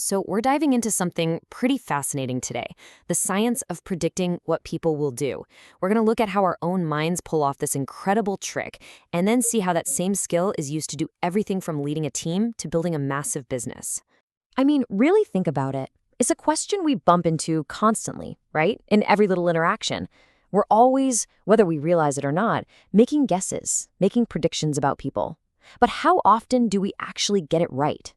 So we're diving into something pretty fascinating today, the science of predicting what people will do. We're going to look at how our own minds pull off this incredible trick, and then see how that same skill is used to do everything from leading a team to building a massive business. I mean, really think about it. It's a question we bump into constantly, right? In every little interaction. We're always, whether we realize it or not, making guesses, making predictions about people. But how often do we actually get it right?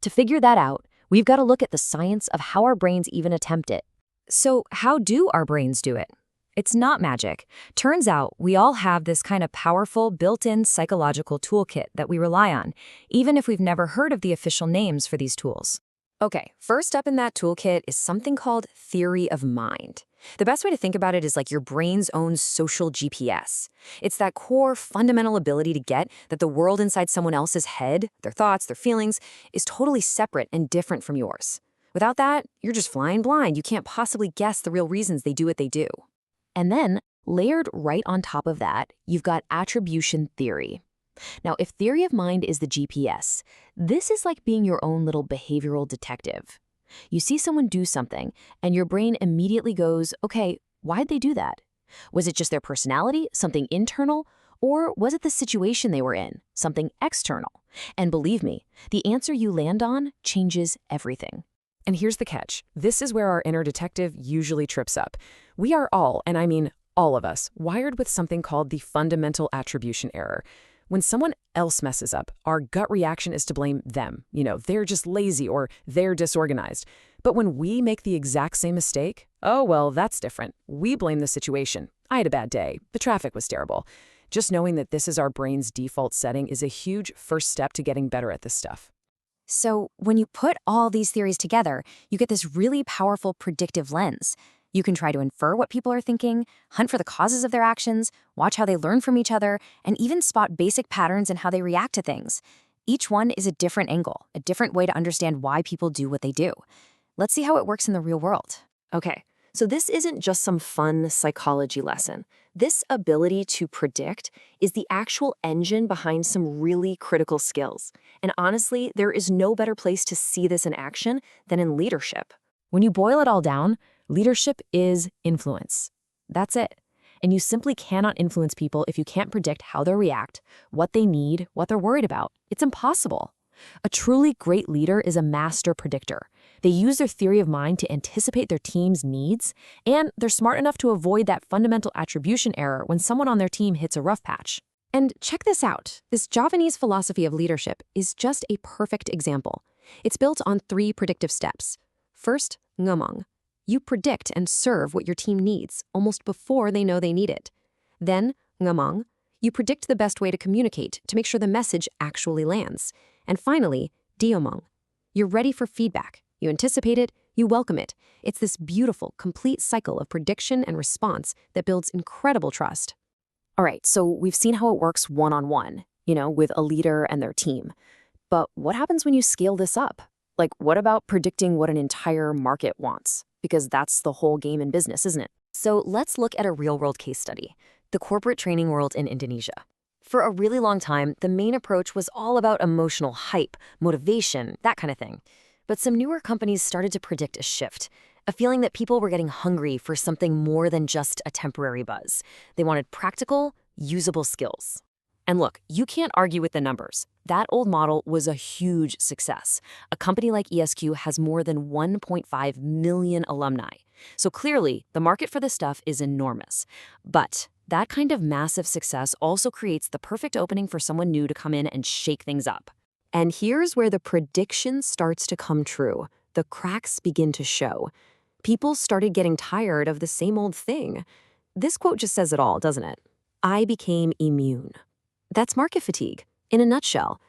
To figure that out, we've got to look at the science of how our brains even attempt it. So how do our brains do it? It's not magic. Turns out we all have this kind of powerful built-in psychological toolkit that we rely on, even if we've never heard of the official names for these tools. Okay, first up in that toolkit is something called theory of mind. The best way to think about it is like your brain's own social GPS. It's that core fundamental ability to get that the world inside someone else's head, their thoughts, their feelings, is totally separate and different from yours. Without that, you're just flying blind. You can't possibly guess the real reasons they do what they do. And then, layered right on top of that, you've got attribution theory. Now, if theory of mind is the GPS, this is like being your own little behavioral detective. You see someone do something, and your brain immediately goes, okay, why'd they do that? Was it just their personality, something internal, or was it the situation they were in, something external? And believe me, the answer you land on changes everything. And here's the catch. This is where our inner detective usually trips up. We are all, and I mean all of us, wired with something called the fundamental attribution error. When someone else messes up, our gut reaction is to blame them. They're just lazy or they're disorganized. But when we make the exact same mistake, oh, well, that's different. We blame the situation. I had a bad day. The traffic was terrible. Just knowing that this is our brain's default setting is a huge first step to getting better at this stuff. So when you put all these theories together, you get this really powerful predictive lens. You can try to infer what people are thinking, hunt for the causes of their actions, watch how they learn from each other, and even spot basic patterns in how they react to things. Each one is a different angle, a different way to understand why people do what they do. Let's see how it works in the real world. Okay, so this isn't just some fun psychology lesson. This ability to predict is the actual engine behind some really critical skills. And honestly, there is no better place to see this in action than in leadership. When you boil it all down, leadership is influence. That's it. And you simply cannot influence people if you can't predict how they'll react, what they need, what they're worried about. It's impossible. A truly great leader is a master predictor. They use their theory of mind to anticipate their team's needs, and they're smart enough to avoid that fundamental attribution error when someone on their team hits a rough patch. And check this out. This Javanese philosophy of leadership is just a perfect example. It's built on 3 predictive steps. First, ngamang. You predict and serve what your team needs almost before they know they need it. Then, ngamang. You predict the best way to communicate to make sure the message actually lands. And finally, diomang. You're ready for feedback. You anticipate it, you welcome it. It's this beautiful, complete cycle of prediction and response that builds incredible trust. All right, so we've seen how it works one-on-one, with a leader and their team. But what happens when you scale this up? Like, what about predicting what an entire market wants? Because that's the whole game in business, isn't it? So let's look at a real-world case study, the corporate training world in Indonesia. For a really long time, the main approach was all about emotional hype, motivation, that kind of thing. But some newer companies started to predict a shift, a feeling that people were getting hungry for something more than just a temporary buzz. They wanted practical, usable skills. And look, you can't argue with the numbers. That old model was a huge success. A company like ESQ has more than 1.5 million alumni. So clearly, the market for this stuff is enormous. But that kind of massive success also creates the perfect opening for someone new to come in and shake things up. And here's where the prediction starts to come true. The cracks begin to show. People started getting tired of the same old thing. This quote just says it all, doesn't it? I became immune. That's market fatigue. In a nutshell,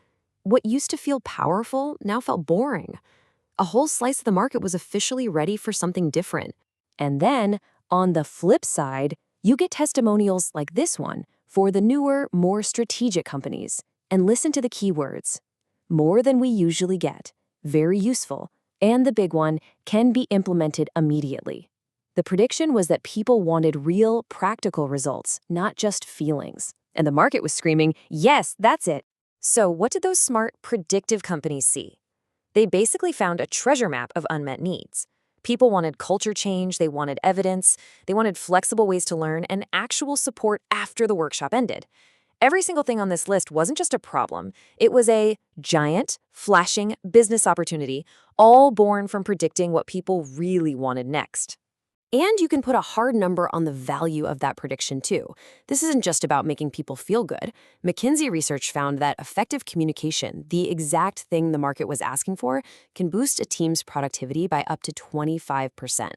what used to feel powerful now felt boring. A whole slice of the market was officially ready for something different. And then, on the flip side, you get testimonials like this one for the newer, more strategic companies. And listen to the keywords. More than we usually get, very useful, and the big one, can be implemented immediately. The prediction was that people wanted real, practical results, not just feelings. And the market was screaming, yes, that's it. So what did those smart, predictive companies see? They basically found a treasure map of unmet needs. People wanted culture change, they wanted evidence, they wanted flexible ways to learn, and actual support after the workshop ended. Every single thing on this list wasn't just a problem, it was a giant, flashing business opportunity, all born from predicting what people really wanted next. And you can put a hard number on the value of that prediction, too. This isn't just about making people feel good. McKinsey research found that effective communication, the exact thing the market was asking for, can boost a team's productivity by up to 25%.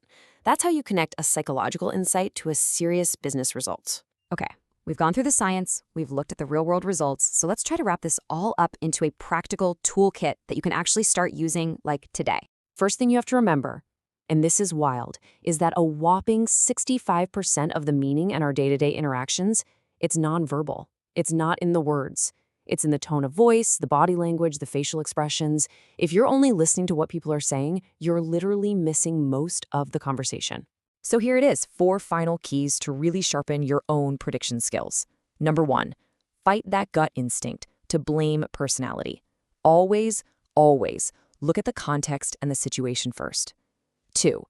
That's how you connect a psychological insight to a serious business result. Okay, we've gone through the science, we've looked at the real-world results, so let's try to wrap this all up into a practical toolkit that you can actually start using, like today. First thing you have to remember, and this is wild, is that a whopping 65% of the meaning in our day-to-day interactions, it's nonverbal. It's not in the words. It's in the tone of voice, the body language, the facial expressions. If you're only listening to what people are saying, you're literally missing most of the conversation. So here it is, 4 final keys to really sharpen your own prediction skills. Number 1, fight that gut instinct to blame personality. Always, always look at the context and the situation first. 2,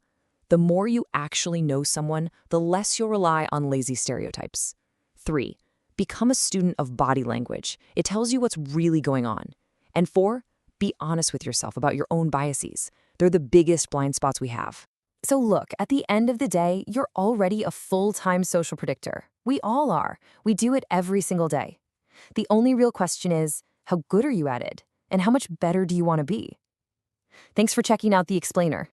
the more you actually know someone, the less you'll rely on lazy stereotypes. 3, become a student of body language. It tells you what's really going on. And 4, be honest with yourself about your own biases. They're the biggest blind spots we have. So look, at the end of the day, you're already a full-time social predictor. We all are. We do it every single day. The only real question is, how good are you at it? And how much better do you want to be? Thanks for checking out The Explainer.